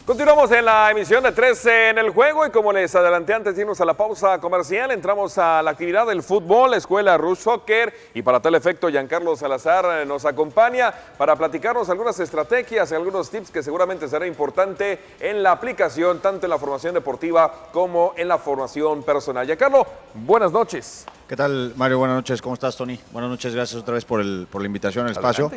Continuamos en la emisión de 13 en el juego y como les adelanté antes de irnos a la pausa comercial, entramos a la actividad del fútbol, Escuela Rush Soccer, y para tal efecto Giancarlo Salazar nos acompaña para platicarnos algunas estrategias y algunos tips que seguramente será importante en la aplicación, tanto en la formación deportiva como en la formación personal. Giancarlo, buenas noches. ¿Qué tal, Mario? Buenas noches. ¿Cómo estás, Tony? Buenas noches, gracias otra vez por la invitación al espacio.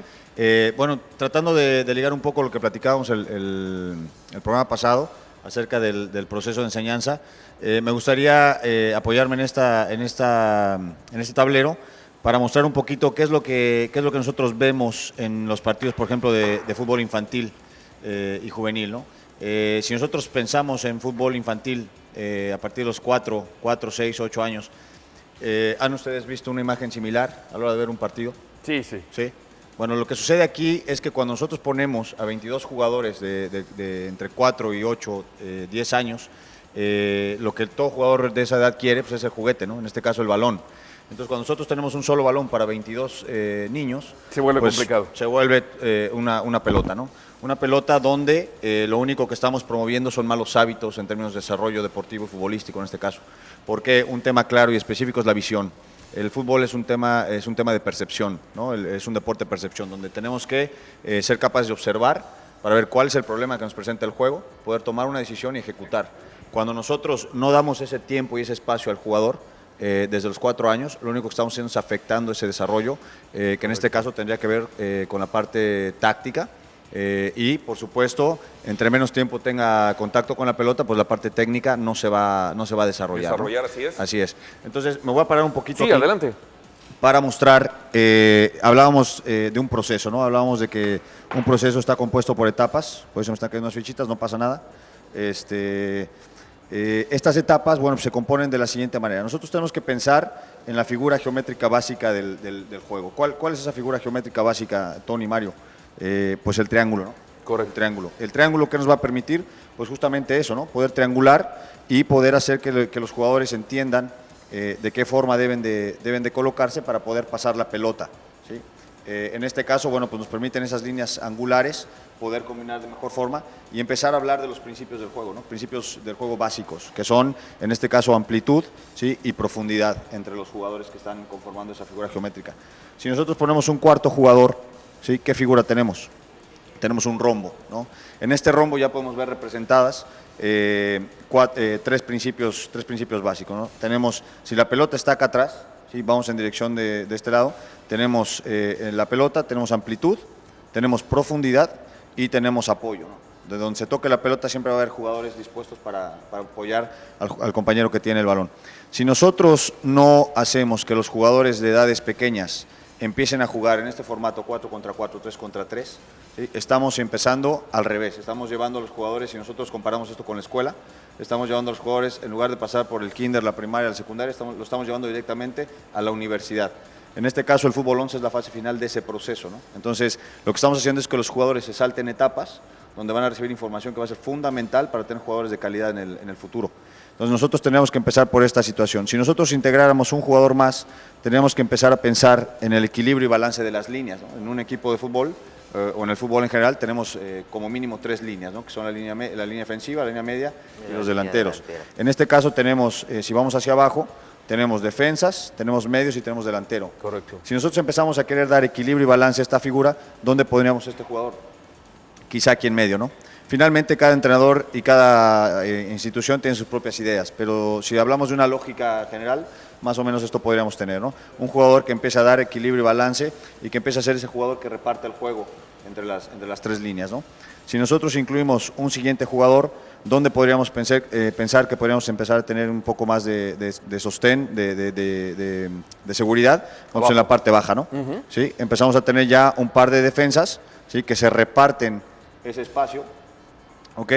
Bueno, tratando de ligar un poco lo que platicábamos el programa pasado acerca del proceso de enseñanza, me gustaría apoyarme en este tablero para mostrar un poquito qué es lo que nosotros vemos en los partidos, por ejemplo, de fútbol infantil y juvenil, ¿no? Si nosotros pensamos en fútbol infantil a partir de los 4, 6, 8 años, ¿han ustedes visto una imagen similar a la hora de ver un partido? Sí. Sí. Bueno, lo que sucede aquí es que cuando nosotros ponemos a 22 jugadores de entre 4 y 8, 10 años, lo que todo jugador de esa edad quiere pues es el juguete, ¿no? En este caso el balón. Entonces, cuando nosotros tenemos un solo balón para 22 niños, se vuelve pues, complicado. Se vuelve una pelota, ¿no? Una pelota donde lo único que estamos promoviendo son malos hábitos en términos de desarrollo deportivo y futbolístico en este caso. Porque un tema claro y específico es la visión. El fútbol es un tema de percepción, ¿no? Es un deporte de percepción donde tenemos que ser capaces de observar para ver cuál es el problema que nos presenta el juego, poder tomar una decisión y ejecutar. Cuando nosotros no damos ese tiempo y ese espacio al jugador, desde los 4 años, lo único que estamos haciendo es afectando ese desarrollo, que en este caso tendría que ver con la parte táctica. Y por supuesto, entre menos tiempo tenga contacto con la pelota, pues la parte técnica no se va a desarrollar, ¿no? Así es. Así es. Entonces, me voy a parar un poquito aquí adelante. Para mostrar, hablábamos de un proceso, ¿no? Hablábamos de que un proceso está compuesto por etapas, por eso me están cayendo unas fichitas, no pasa nada. Estas etapas, bueno, se componen de la siguiente manera. Nosotros tenemos que pensar en la figura geométrica básica del juego. ¿Cuál es esa figura geométrica básica, Tony, Mario? Pues el triángulo, ¿no? Correcto. El triángulo que nos va a permitir, pues justamente eso, ¿no? Poder triangular y poder hacer que los jugadores entiendan de qué forma deben de colocarse para poder pasar la pelota, ¿sí? En este caso, bueno, pues nos permiten esas líneas angulares poder combinar de mejor forma y empezar a hablar de los principios del juego, ¿no? Principios del juego básicos, que son, en este caso, amplitud, ¿sí? Y profundidad entre los jugadores que están conformando esa figura geométrica. Si nosotros ponemos un cuarto jugador, ¿sí? ¿Qué figura tenemos? Tenemos un rombo, ¿no? En este rombo ya podemos ver representadas tres principios básicos, ¿no? Tenemos, si la pelota está acá atrás, ¿sí? Vamos en dirección de este lado, tenemos la pelota, tenemos amplitud, tenemos profundidad y tenemos apoyo, ¿no? De donde se toque la pelota siempre va a haber jugadores dispuestos para apoyar al compañero que tiene el balón. Si nosotros no hacemos que los jugadores de edades pequeñas empiecen a jugar en este formato 4 contra 4, 3 contra 3, ¿sí? Estamos empezando al revés, estamos llevando a los jugadores, si nosotros comparamos esto con la escuela, estamos llevando a los jugadores, en lugar de pasar por el kinder, la primaria, la secundaria, lo estamos llevando directamente a la universidad. En este caso el fútbol 11 es la fase final de ese proceso, ¿no? Entonces lo que estamos haciendo es que los jugadores se salten etapas, donde van a recibir información que va a ser fundamental para tener jugadores de calidad en el futuro. Entonces nosotros tenemos que empezar por esta situación. Si nosotros integráramos un jugador más, tendríamos que empezar a pensar en el equilibrio y balance de las líneas, ¿no? En un equipo de fútbol o en el fútbol en general tenemos como mínimo 3 líneas, ¿no? Que son la línea ofensiva, la línea media y los delanteros. En este caso tenemos, si vamos hacia abajo, tenemos defensas, tenemos medios y tenemos delantero. Correcto. Si nosotros empezamos a querer dar equilibrio y balance a esta figura, ¿dónde pondríamos este jugador? Quizá aquí en medio, ¿no? Finalmente, cada entrenador y cada institución tiene sus propias ideas, pero si hablamos de una lógica general, más o menos esto podríamos tener, ¿no? Un jugador que empiece a dar equilibrio y balance y que empiece a ser ese jugador que reparte el juego entre las 3 líneas, ¿no? Si nosotros incluimos un siguiente jugador, ¿dónde podríamos pensar que podríamos empezar a tener un poco más de sostén, de seguridad? Vamos en la parte baja, ¿no? ¿Sí? Empezamos a tener ya un par de defensas, ¿sí? Que se reparten ese espacio, ¿ok?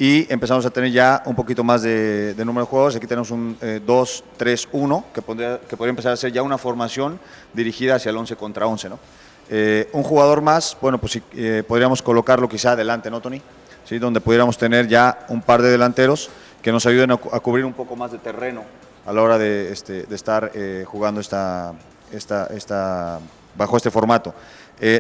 Y empezamos a tener ya un poquito más de número de jugadores. Aquí tenemos un 2-3-1, que podría empezar a ser ya una formación dirigida hacia el 11 contra 11, ¿no? Un jugador más, bueno, pues podríamos colocarlo quizá adelante, ¿no, Tony? ¿Sí? Donde pudiéramos tener ya un par de delanteros que nos ayuden a cubrir un poco más de terreno a la hora de estar jugando esta bajo este formato.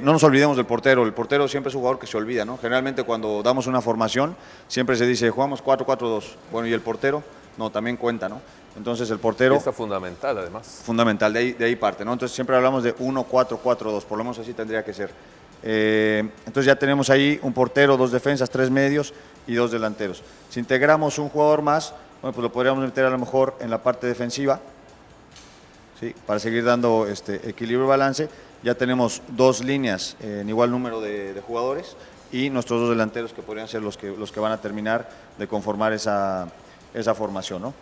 No nos olvidemos del portero. El portero siempre es un jugador que se olvida, ¿no? Generalmente cuando damos una formación siempre se dice jugamos 4-4-2. Bueno, y el portero, no, también cuenta, ¿no? Entonces el portero... Está fundamental además. Fundamental, de ahí parte, ¿no? Entonces siempre hablamos de 1-4-4-2, por lo menos así tendría que ser. Entonces ya tenemos ahí un portero, 2 defensas, 3 medios y 2 delanteros. Si integramos un jugador más, bueno, pues lo podríamos meter a lo mejor en la parte defensiva, ¿sí? Para seguir dando equilibrio y balance. Ya tenemos 2 líneas en igual número de jugadores y nuestros 2 delanteros que podrían ser los que van a terminar de conformar esa formación, ¿no?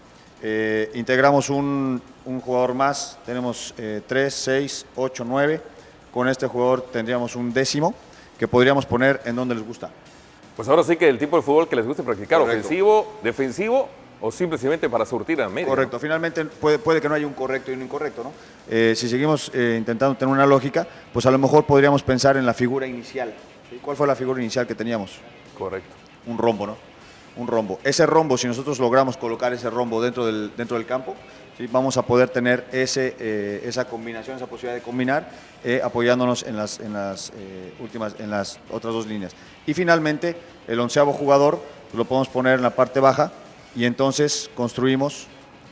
Integramos un jugador más, tenemos 3, 6, 8, 9. Con este jugador tendríamos un 10º que podríamos poner en donde les gusta. Pues ahora sí que el tipo de fútbol que les guste practicar, Correcto. Ofensivo, defensivo o simplemente para surtir a medio. Correcto, finalmente puede que no haya un correcto y un incorrecto, ¿no? Si seguimos intentando tener una lógica, pues a lo mejor podríamos pensar en la figura inicial. ¿Sí? ¿Cuál fue la figura inicial que teníamos? Correcto. Un rombo, ¿no? Un rombo. Ese rombo, si nosotros logramos colocar ese rombo dentro del campo, ¿sí? Vamos a poder tener esa combinación, esa posibilidad de combinar, apoyándonos en las otras 2 líneas. Y finalmente, el 11º jugador lo podemos poner en la parte baja y entonces construimos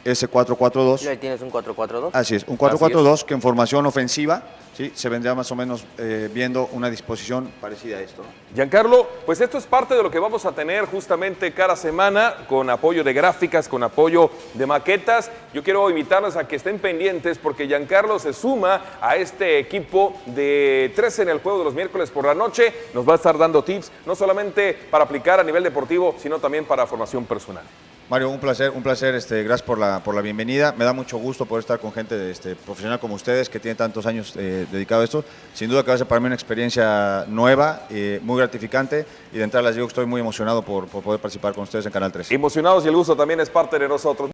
ese 4-4-2. Y ahí tienes un 4-4-2. Así es, un 4-4-2 que en formación ofensiva, ¿sí? Se vendría más o menos viendo una disposición parecida a esto, ¿no? Giancarlo, pues esto es parte de lo que vamos a tener justamente cada semana con apoyo de gráficas, con apoyo de maquetas. Yo quiero invitarlos a que estén pendientes porque Giancarlo se suma a este equipo de 13 en el juego de los miércoles por la noche. Nos va a estar dando tips, no solamente para aplicar a nivel deportivo, sino también para formación personal. Mario, un placer, gracias por la bienvenida. Me da mucho gusto poder estar con gente profesional como ustedes que tienen tantos años dedicado a esto. Sin duda que va a ser para mí una experiencia nueva, muy gratificante y de entrada les digo que estoy muy emocionado por poder participar con ustedes en Canal 13. Emocionados y el gusto también es parte de nosotros.